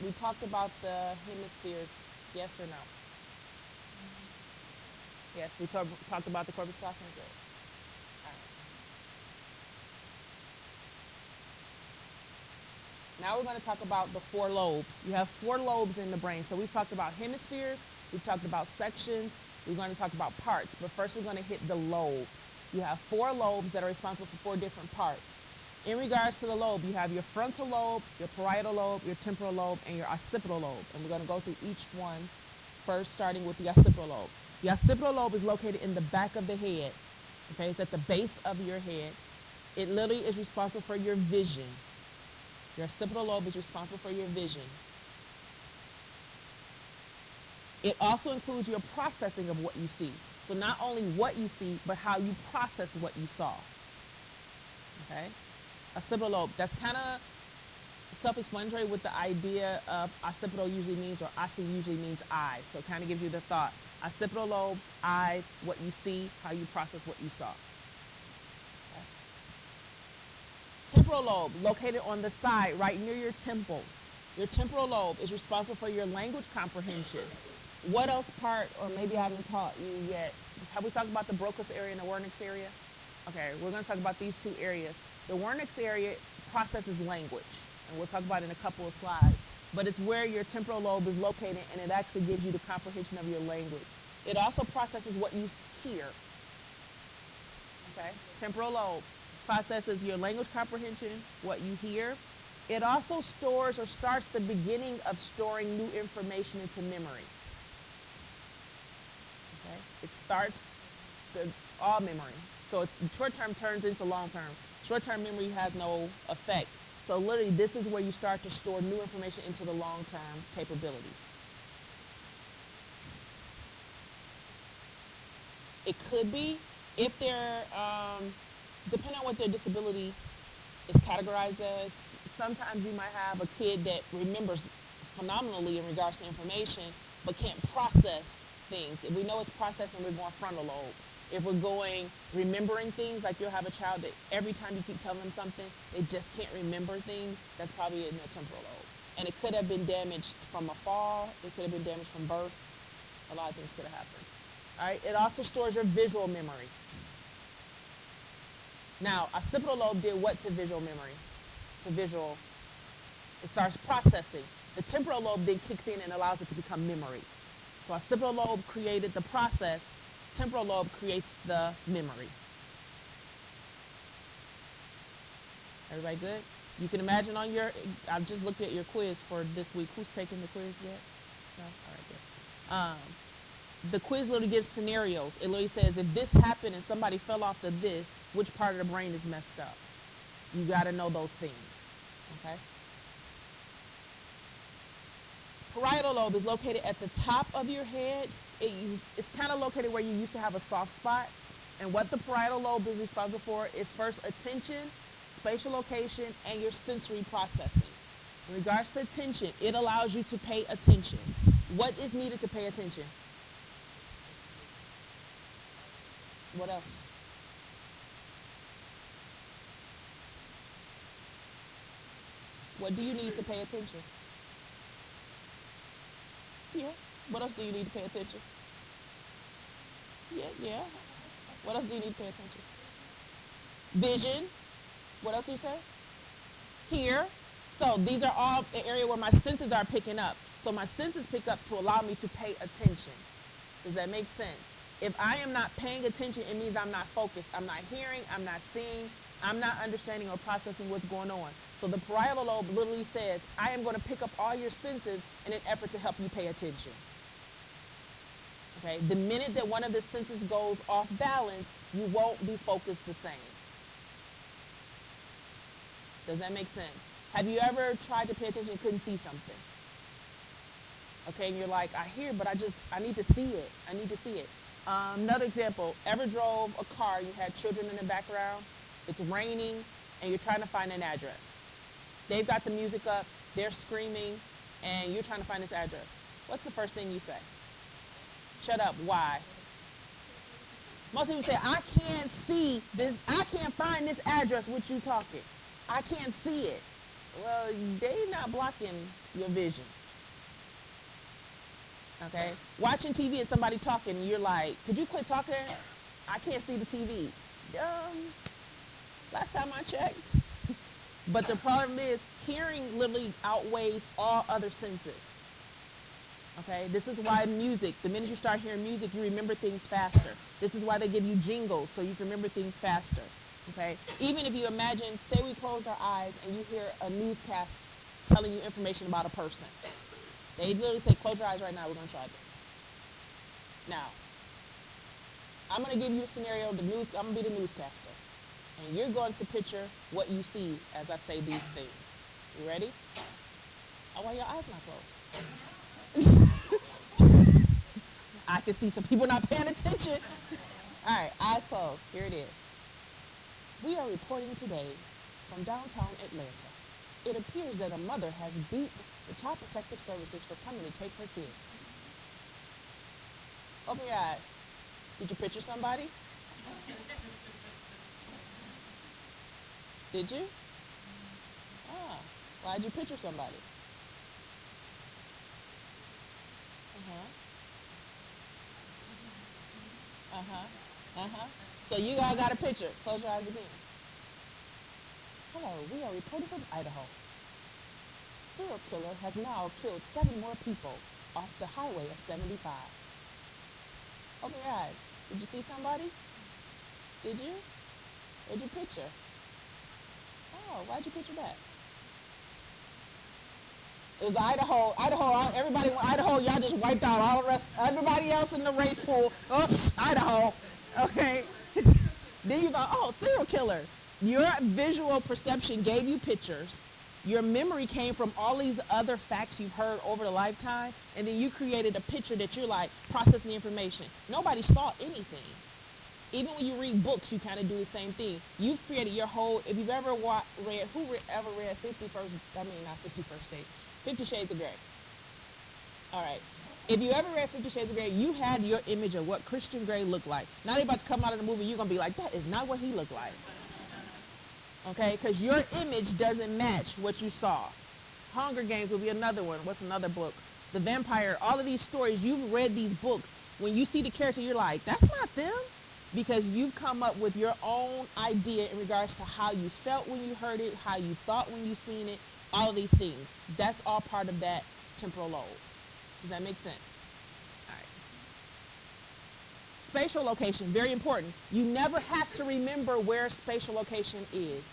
we talked about the hemispheres. Yes or no? Yes, we talked about the corpus callosum. Good. All right. Now we're going to talk about the four lobes. You have four lobes in the brain. So we've talked about hemispheres, we've talked about sections, we're going to talk about parts. But first we're going to hit the lobes. You have four lobes that are responsible for four different parts. In regards to the lobe, you have your frontal lobe, your parietal lobe, your temporal lobe, and your occipital lobe. And we're going to go through each one first, starting with the occipital lobe. The occipital lobe is located in the back of the head. Okay, it's at the base of your head. It literally is responsible for your vision. Your occipital lobe is responsible for your vision. It also includes your processing of what you see. So not only what you see, but how you process what you saw. Okay? Occipital lobe, that's kind of self-explanatory with the idea of occipital usually means, or occi usually means eyes. So it kind of gives you the thought. Occipital lobes, eyes, what you see, how you process what you saw. Okay? Temporal lobe, located on the side, right near your temples. Your temporal lobe is responsible for your language comprehension. What else part, or maybe I haven't taught you yet, have we talked about the Broca's area and the Wernicke's area? Okay, we're going to talk about these two areas. The Wernicke's area processes language, and we'll talk about it in a couple of slides. But it's where your temporal lobe is located, and it actually gives you the comprehension of your language. It also processes what you hear. Okay, temporal lobe processes your language comprehension, what you hear. It also stores or starts the beginning of storing new information into memory. Okay, it starts all memory. So short-term turns into long-term. Short-term memory has no effect. So literally, this is where you start to store new information into the long-term capabilities. It could be if they're, depending on what their disability is categorized as. Sometimes you might have a kid that remembers phenomenally in regards to information, but can't process things. If we know it's processing, we're going frontal lobe. If we're going remembering things, like you'll have a child that every time you keep telling them something, they just can't remember things, that's probably in their temporal lobe. And it could have been damaged from a fall, it could have been damaged from birth, a lot of things could have happened. All right, it also stores your visual memory. Now, occipital lobe did what to visual memory? To visual, it starts processing. The temporal lobe then kicks in and allows it to become memory. So occipital lobe created the process, temporal lobe creates the memory. Everybody good? You can imagine on your, I've just looked at your quiz for this week. Who's taking the quiz yet? No? All right, good. The quiz literally gives scenarios. It literally says, if this happened and somebody fell off of this, which part of the brain is messed up? You got to know those things. Okay? Parietal lobe is located at the top of your head. It's kind of located where you used to have a soft spot. And what the parietal lobe is responsible for is first attention, spatial location, and your sensory processing. In regards to attention, it allows you to pay attention. What is needed to pay attention? What else? What do you need to pay attention? Yeah. What else do you need to pay attention? Yeah. What else do you need to pay attention? Vision. What else do you say? Hear. So these are all the area where my senses are picking up. So my senses pick up to allow me to pay attention. Does that make sense? If I am not paying attention, it means I'm not focused. I'm not hearing, I'm not seeing, I'm not understanding or processing what's going on. So the parietal lobe literally says, I am going to pick up all your senses in an effort to help you pay attention. Okay? The minute that one of the senses goes off balance, you won't be focused the same. Does that make sense? Have you ever tried to pay attention and couldn't see something? Okay, and you're like, I hear, but I need to see it. I need to see it. Another example, ever drove a car, you had children in the background, it's raining, and you're trying to find an address. They've got the music up, they're screaming, and you're trying to find this address. What's the first thing you say? Shut up, why? Most people say, I can't see this, I can't find this address with you talking. I can't see it. Well, they not blocking your vision. Okay? Watching TV and somebody talking, you're like, could you quit talking? I can't see the TV. Um, last time I checked. But the problem is, hearing literally outweighs all other senses. Okay, this is why music, the minute you start hearing music, you remember things faster. This is why they give you jingles, so you can remember things faster. Okay, even if you imagine, say we close our eyes and you hear a newscast telling you information about a person. They literally say, close your eyes right now, we're going to try this. Now, I'm going to give you a scenario, I'm going to be the newscaster. And you're going to picture what you see as I say these things. You ready? Oh, why your eyes not closed? I can see some people not paying attention. All right, eyes closed. Here it is. We are reporting today from downtown Atlanta. It appears that a mother has beat the Child Protective Services for coming to take her kids. Open your eyes. Did you picture somebody? Did you? Ah, why'd you picture somebody? Uh-huh. Uh-huh. Uh-huh. So you all got a picture. Close your eyes again. Hello, we are reporting from Idaho. Serial killer has now killed 7 more people off the highway of 75. Open your eyes. Did you see somebody? Did you? What'd you picture? Oh, why'd you picture that? It was Idaho. Everybody in Idaho, y'all just wiped out all the rest, everybody else in the race pool. Oh, Idaho. Okay. Then you thought, oh, serial killer. Your visual perception gave you pictures. Your memory came from all these other facts you've heard over the lifetime, and then you created a picture that you're like processing the information. Nobody saw anything. Even when you read books, you kind of do the same thing. You've created your whole, if you've ever ever read 51st Date, 50 Shades of Grey. All right. If you ever read 50 Shades of Grey, you had your image of what Christian Grey looked like. Now they're about to come out of the movie, you're going to be like, that is not what he looked like. Okay? Because your image doesn't match what you saw. Hunger Games will be another one. What's another book? The Vampire, all of these stories, you've read these books. When you see the character, you're like, that's not them. Because you've come up with your own idea in regards to how you felt when you heard it, how you thought when you seen it, all of these things. That's all part of that temporal lobe. Does that make sense? All right. Spatial location, very important. You never have to remember where spatial location is.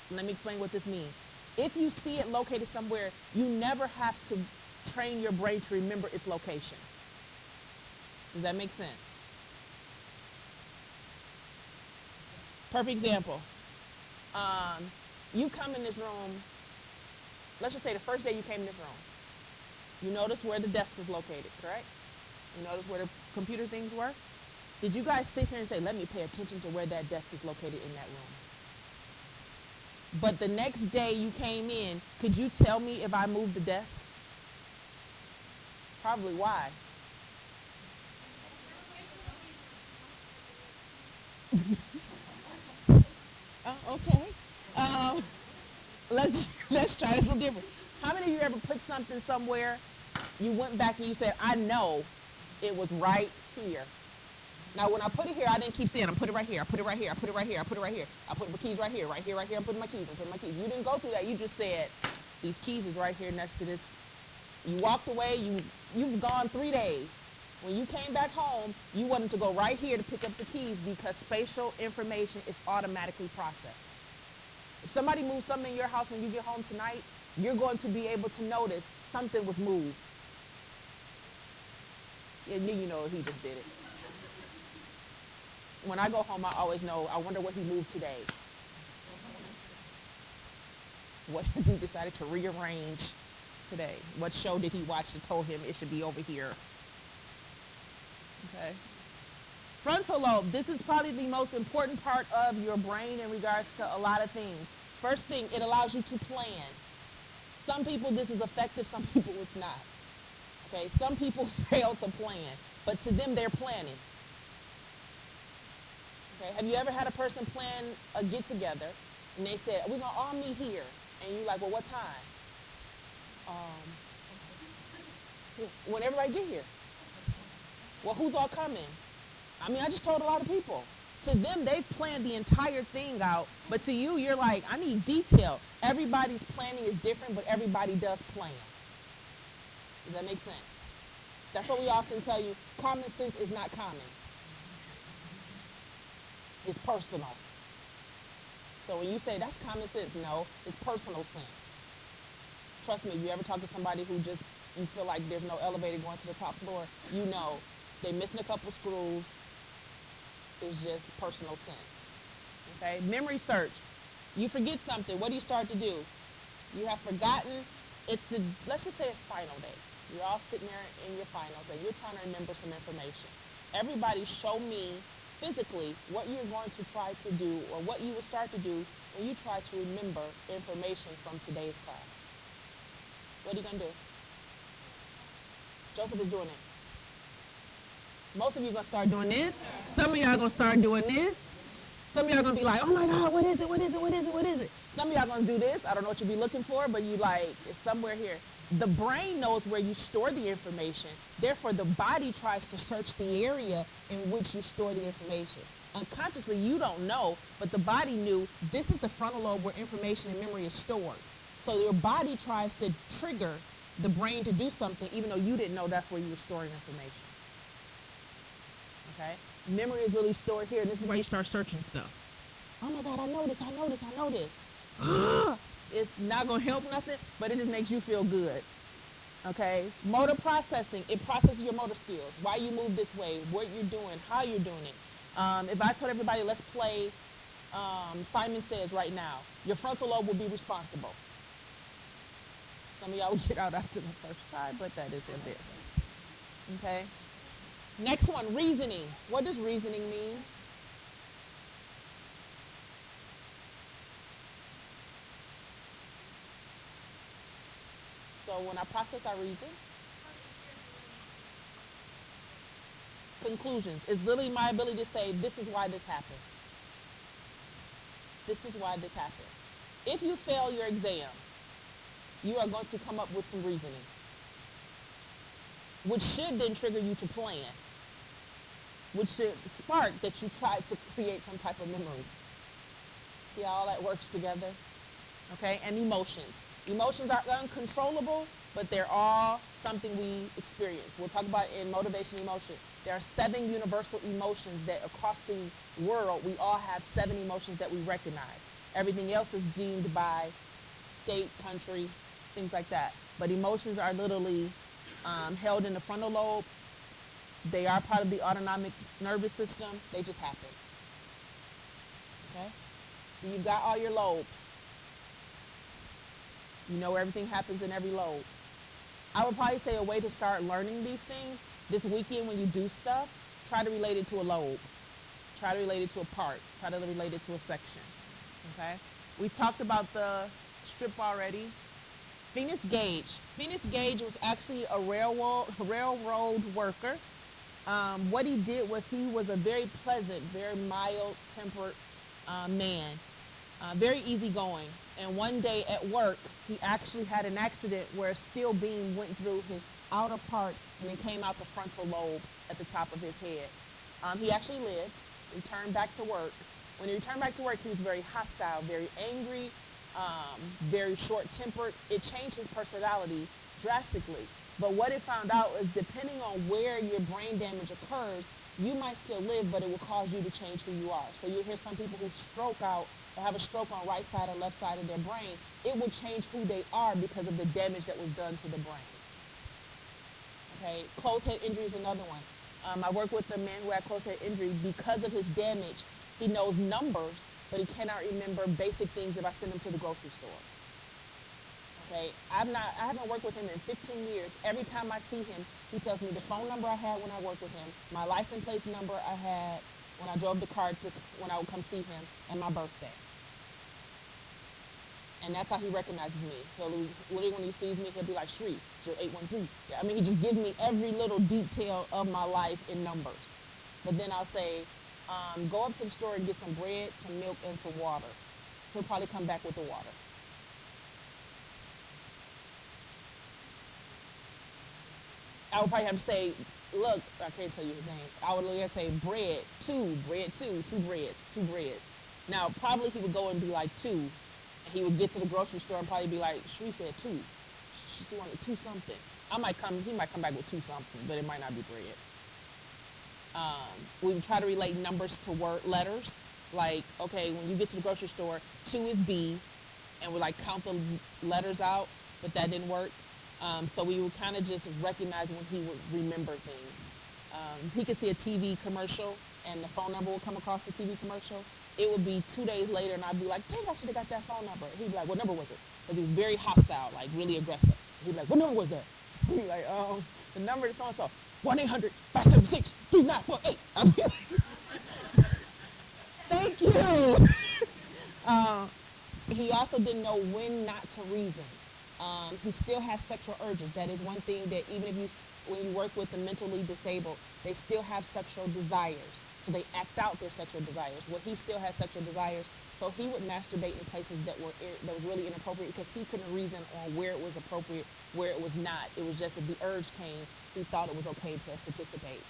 Let me explain what this means. If you see it located somewhere, you never have to train your brain to remember its location. Does that make sense? Perfect example. You come in this room, let's just say the first day you came in this room. You notice where the desk was located, correct? You notice where the computer things were? Did you guys sit here and say, let me pay attention to where that desk is located in that room? But the next day you came in, could you tell me if I moved the desk? Probably. Why? Okay. Let's try this a little different. How many of you ever put something somewhere, you went back and you said, I know it was right here. Now, when I put it here, I didn't keep saying, I put it right here, I put it right here, I put it right here, I put it right here. I put my keys right here, right here, right here, I'm putting my keys, I'm putting my keys. You didn't go through that. You just said, these keys is right here next to this. You walked away, you've gone 3 days. When you came back home, you wanted to go right here to pick up the keys because spatial information is automatically processed. If somebody moves something in your house when you get home tonight, you're going to be able to notice something was moved. You know he just did it. When I go home, I always know, I wonder what he moved today. What has he decided to rearrange today? What show did he watch that told him it should be over here? Okay. Frontal lobe, this is probably the most important part of your brain in regards to a lot of things. First thing, it allows you to plan. Some people this is effective, some people it's not. Okay, some people fail to plan, but to them they're planning. Okay, have you ever had a person plan a get together and they said, we're gonna all meet here. And you like, well, what time? Um, when everybody get here. Well, who's all coming? I mean, I just told a lot of people. To them, they've planned the entire thing out, but to you, you're like, I need detail. Everybody's planning is different, but everybody does plan. Does that make sense? That's what we often tell you. Common sense is not common. It's personal. So when you say that's common sense, no, it's personal sense. Trust me, if you ever talk to somebody who just, you feel like there's no elevator going to the top floor, you know they missing a couple screws. It's just personal sense. Okay? Memory search. You forget something. What do you start to do? You have forgotten. Let's just say it's final day. You're all sitting there in your finals and you're trying to remember some information. Everybody show me physically what you're going to try to do or what you will start to do when you try to remember information from today's class. What are you going to do? Joseph is doing it. Most of you are going to start doing this. Some of y'all are going to start doing this. Some of y'all are going to be like, oh my God, what is it? What is it? What is it? What is it? Some of y'all are going to do this. I don't know what you'll be looking for, but you like, it's somewhere here. The brain knows where you store the information. Therefore, the body tries to search the area in which you store the information. Unconsciously, you don't know, but the body knew this is the frontal lobe where information and memory is stored. So your body tries to trigger the brain to do something, even though you didn't know that's where you were storing information. Okay? Memory is literally stored here, and this is where you start searching stuff. Oh my God, I know this, I know this, I know this. It's not going to help nothing, but it just makes you feel good. Okay? Motor processing, it processes your motor skills. Why you move this way, what you're doing, how you're doing it. If I told everybody, let's play Simon Says right now, your frontal lobe will be responsible. Some of y'all will get out after the first try, but that is what it is. Okay? Next one, reasoning. What does reasoning mean? So when I process, I reason. Conclusions. It's literally my ability to say, this is why this happened. This is why this happened. If you fail your exam, you are going to come up with some reasoning, which should then trigger you to plan, which should spark that you try to create some type of memory. See how all that works together? Okay, and emotions. Emotions are uncontrollable, but they're all something we experience. We'll talk about in motivation emotion. There are 7 universal emotions that across the world, we all have 7 emotions that we recognize. Everything else is deemed by state, country, things like that. But emotions are literally held in the frontal lobe. They are part of the autonomic nervous system. They just happen. Okay? You've got all your lobes. You know where everything happens in every lobe. I would probably say a way to start learning these things, this weekend when you do stuff, try to relate it to a lobe. Try to relate it to a part. Try to relate it to a section. Okay? We talked about the strip already. Phineas Gage. Phineas Gage was actually a railroad worker. What he did was he was a very pleasant, very mild-tempered man. Very easygoing. And one day at work, he actually had an accident where a steel beam went through his outer part and then came out the frontal lobe at the top of his head. He actually lived, returned back to work. When he returned back to work, he was very hostile, very angry, very short-tempered. It changed his personality drastically. But what it found out is depending on where your brain damage occurs, you might still live, but it will cause you to change who you are. So you'll hear some people who stroke out or have a stroke on right side or left side of their brain. It will change who they are because of the damage that was done to the brain. Okay, closed head injury is another one. I work with a man who had closed head injury. Because of his damage, he knows numbers, but he cannot remember basic things if I send him to the grocery store. Okay, I haven't worked with him in 15 years. Every time I see him, he tells me the phone number I had when I worked with him, my license plate number I had when I drove the car when I would come see him, and my birthday. And that's how he recognizes me. He'll literally, when he sees me, he'll be like, Shree, 0813. I mean, he just gives me every little detail of my life in numbers. But then I'll say, go up to the store and get some bread, some milk, and some water. He'll probably come back with the water. I would probably have to say, look, I can't tell you his name. I would literally say bread, two breads. Now, probably he would go and be like two, and he would get to the grocery store and probably be like, Sheree said two. She wanted two something. He might come back with two something, but it might not be bread. We would try to relate numbers to letters. Like, okay, when you get to the grocery store, 2 is B, and we like count the letters out, but that didn't work. So we would kind of just recognize when he would remember things. He could see a TV commercial, and the phone number would come across the TV commercial. It would be 2 days later, and I'd be like, dang, I should have got that phone number. He'd be like, what number was it? Because he was very hostile, like really aggressive. He'd be like, what number was that? I'd be like, the number is so-and-so. 1-800-576-3948. I'd be like, thank you. He also didn't know when not to reason. He still has sexual urges. That is one thing that even if when you work with the mentally disabled, they still have sexual desires. So they act out their sexual desires. Well, he still has sexual desires, so he would masturbate in places that was really inappropriate because he couldn't reason on where it was appropriate, where it was not. It was just if the urge came, he thought it was okay to participate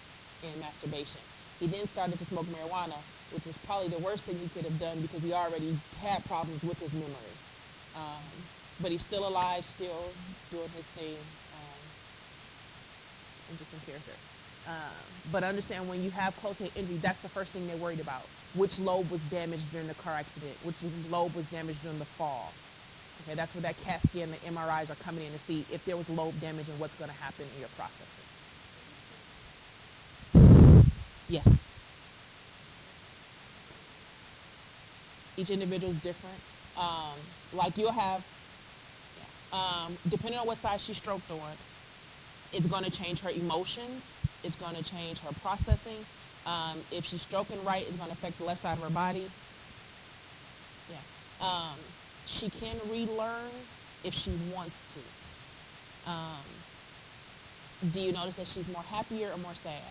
in masturbation. He then started to smoke marijuana, which was probably the worst thing he could have done because he already had problems with his memory. But he's still alive, still doing his thing. Interesting character. But understand when you have close head injury, that's the first thing they're worried about. Which lobe was damaged during the car accident? Which lobe was damaged during the fall? Okay, that's where that CAT scan, the MRIs are coming in to see if there was lobe damage and what's going to happen in your processing. Yes. Each individual is different. Like you'll have, depending on what side she's stroked on, it's going to change her emotions. It's going to change her processing. If she's stroking right, it's going to affect the left side of her body. Yeah. She can relearn if she wants to. Do you notice that she's more happier or more sad?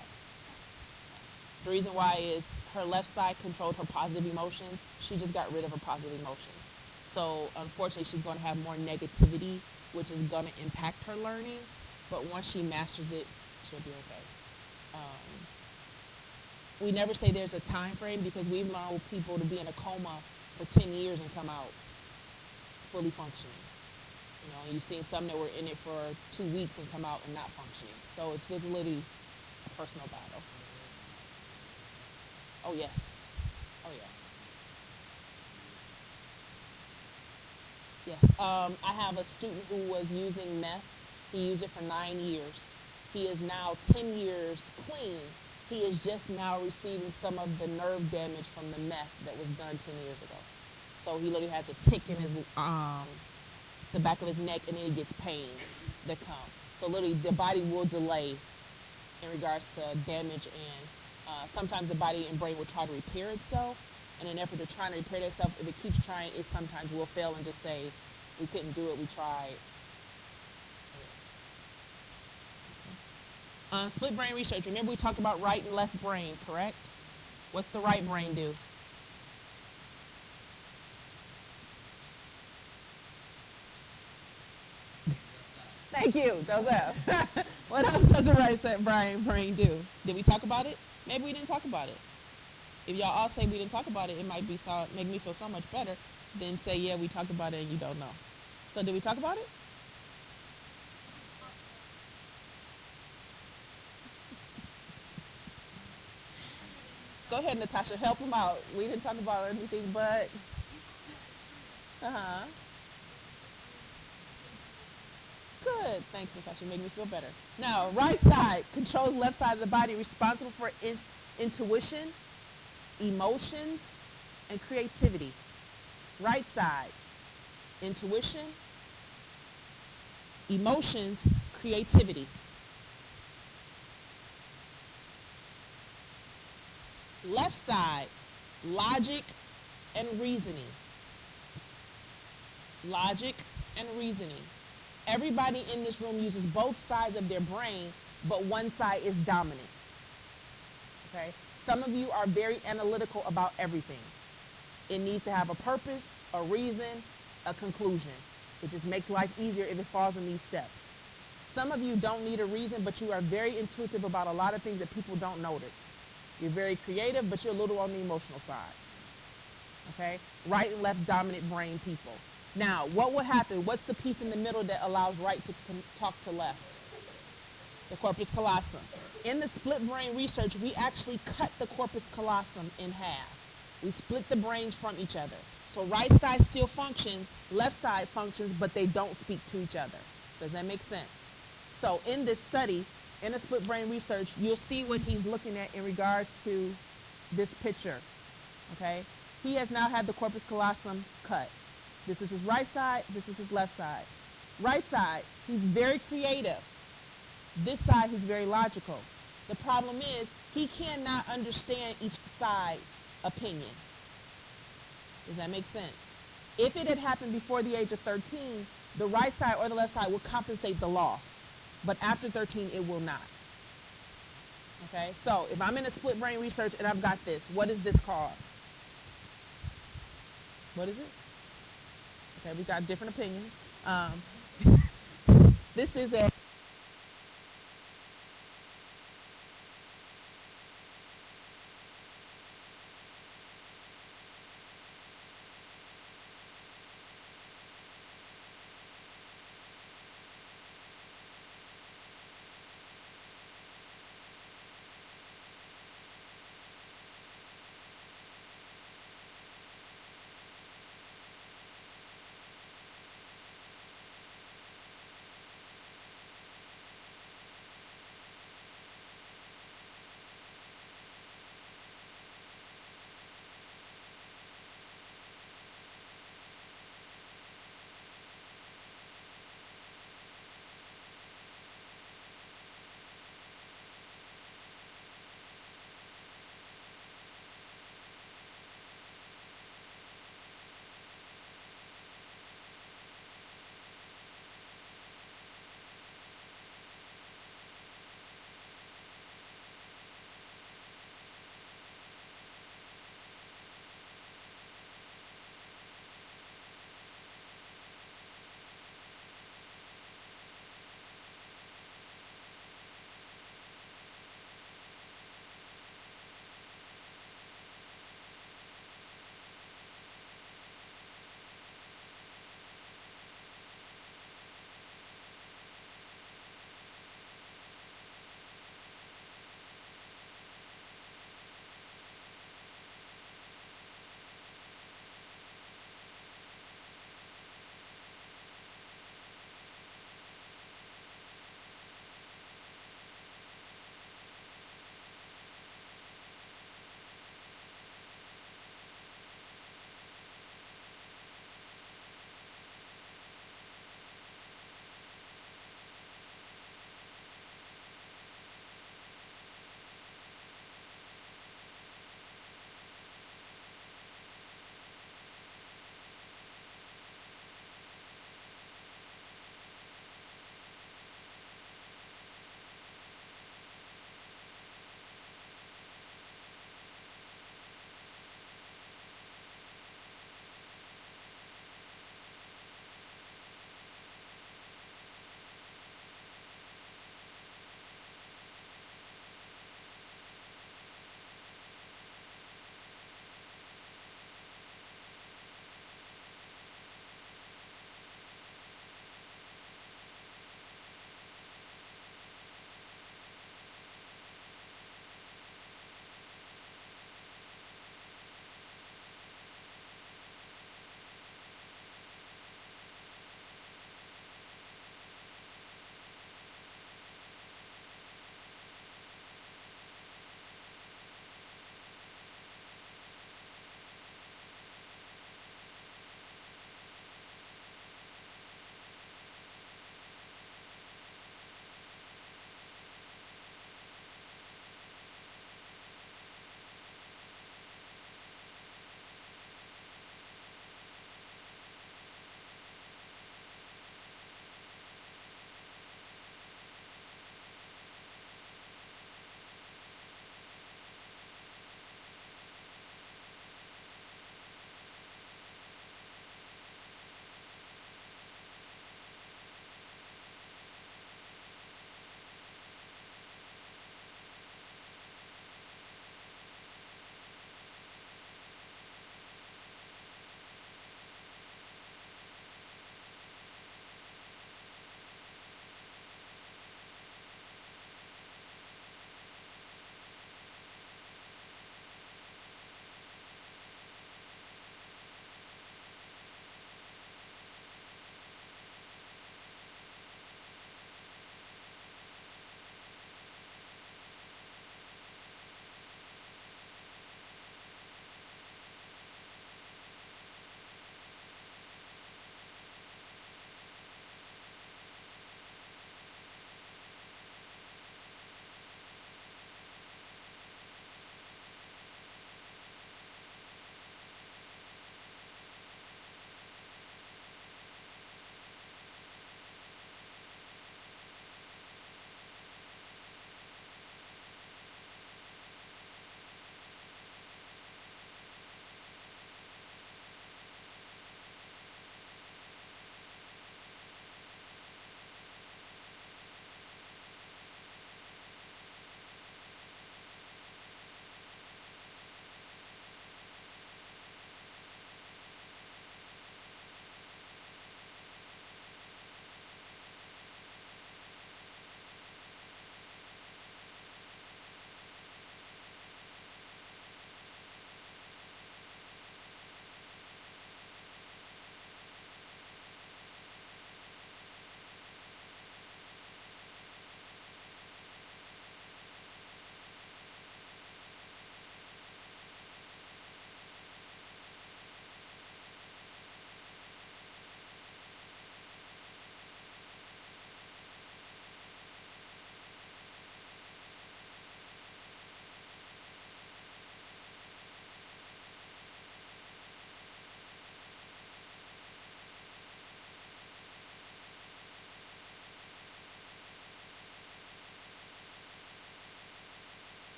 The reason why is her left side controlled her positive emotions. She just got rid of her positive emotions. So unfortunately, she's going to have more negativity, which is going to impact her learning. But once she masters it, she'll be okay. We never say there's a time frame because we've known people to be in a coma for 10 years and come out fully functioning. You know, you've seen some that were in it for 2 weeks and come out and not functioning. So it's just literally a personal battle. Oh, yes. Oh, yeah. Yes. I have a student who was using meth. He used it for 9 years. He is now 10 years clean. He is just now receiving some of the nerve damage from the meth that was done 10 years ago. So he literally has a tick in his the back of his neck, and then he gets pains that come. So literally, the body will delay in regards to damage, and sometimes the body and brain will try to repair itself. And in an effort to try to repair itself, if it keeps trying, it sometimes will fail and just say, we couldn't do it, we tried. Split brain research. Remember we talked about right and left brain, correct? What's the right brain do? Thank you, Joseph. What else does the right brain do? Did we talk about it? Maybe we didn't talk about it. If y'all all say we didn't talk about it, it might be make me feel so much better than say, yeah, we talked about it and you don't know. So did we talk about it? Go ahead, Natasha, help him out. We didn't talk about anything but, Good. Thanks, Natasha. You make me feel better. Now, right side controls left side of the body, responsible for intuition, emotions, and creativity. Right side, intuition, emotions, creativity. Left side, logic and reasoning. Logic and reasoning. Everybody in this room uses both sides of their brain, but one side is dominant. Okay? Some of you are very analytical about everything. It needs to have a purpose, a reason, a conclusion. It just makes life easier if it falls in these steps. Some of you don't need a reason, but you are very intuitive about a lot of things that people don't notice. You're very creative, but you're a little on the emotional side. Okay? Right and left dominant brain people. Now, what will happen? What's the piece in the middle that allows right to talk to left? The corpus callosum. In the split brain research, we actually cut the corpus callosum in half. We split the brains from each other. So right side still functions, left side functions, but they don't speak to each other. Does that make sense? So in this study, in a split brain research, you'll see what he's looking at in regards to this picture. Okay? He has now had the corpus callosum cut. This is his right side, this is his left side. Right side, he's very creative. This side, he's very logical. The problem is, he cannot understand each side's opinion. Does that make sense? If it had happened before the age of 13, the right side or the left side will compensate the loss. But after 13, it will not. Okay, so if I'm in a split brain research and I've got this, what is this called? What is it? Okay, we got different opinions. This is a